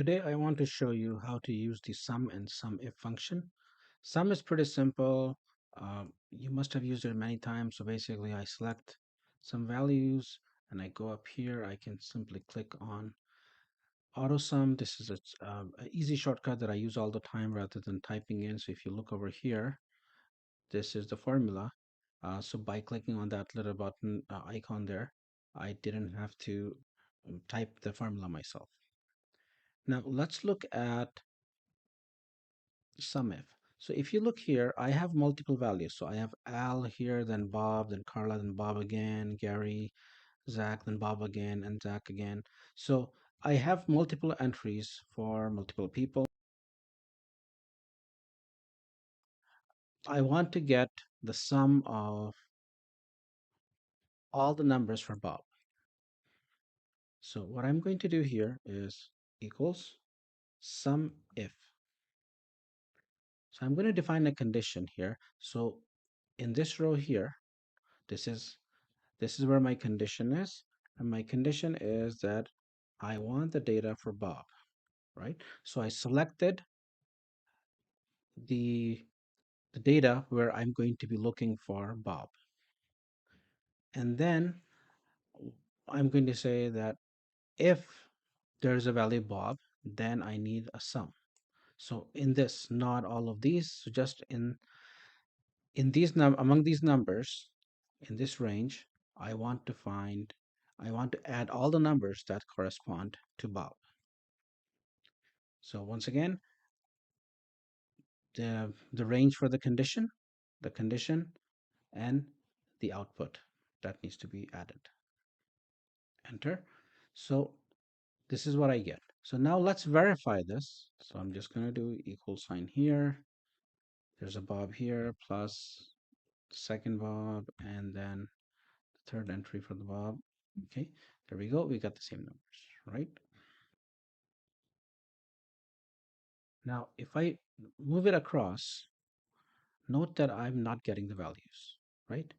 Today I want to show you how to use the sum and sumif function. Sum is pretty simple. You must have used it many times. So basically I select some values and I go up here. I can simply click on auto sum. This is an easy shortcut that I use all the time rather than typing in. So if you look over here, this is the formula. So by clicking on that little button icon there, I didn't have to type the formula myself. Now let's look at sumif. So if you look here, I have multiple values. So I have Al here, then Bob, then Carla, then Bob again, Gary, Zach, then Bob again, and Zach again. So I have multiple entries for multiple people. I want to get the sum of all the numbers for Bob. So what I'm going to do here is equals sum if. So I'm going to define a condition here. So in this row here, this is This is where my condition is. And my condition is that I want the data for Bob, right? So I selected the, the data where I'm going to be looking for Bob. And then I'm going to say that if there's a value Bob, then I need a sum. So in this, not all of these, so just in these among these numbers, in this range, I want to find, I want to add all the numbers that correspond to Bob. So once again, the range for the condition, and the output that needs to be added. Enter. So this is what I get. So now let's verify this. So I'm just going to do equal sign here. There's a Bob here plus the second Bob and then the third entry for the Bob. Okay, there we go. We got the same numbers, right? Now, if I move it across, note that I'm not getting the values, right?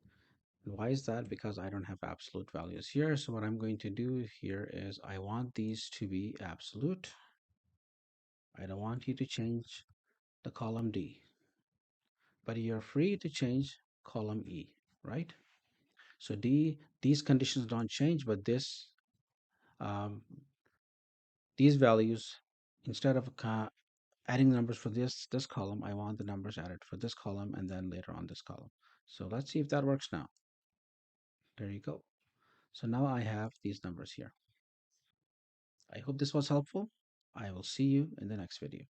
Why is that? Because I don't have absolute values here. So what I'm going to do here is I want these to be absolute. I don't want you to change the column D, but you're free to change column E, right? So these conditions don't change, but um, these values, instead of adding numbers for this column, I want the numbers added for this column and then later on this column. So let's see if that works now. There you go. So now I have these numbers here. I hope this was helpful. I will see you in the next video.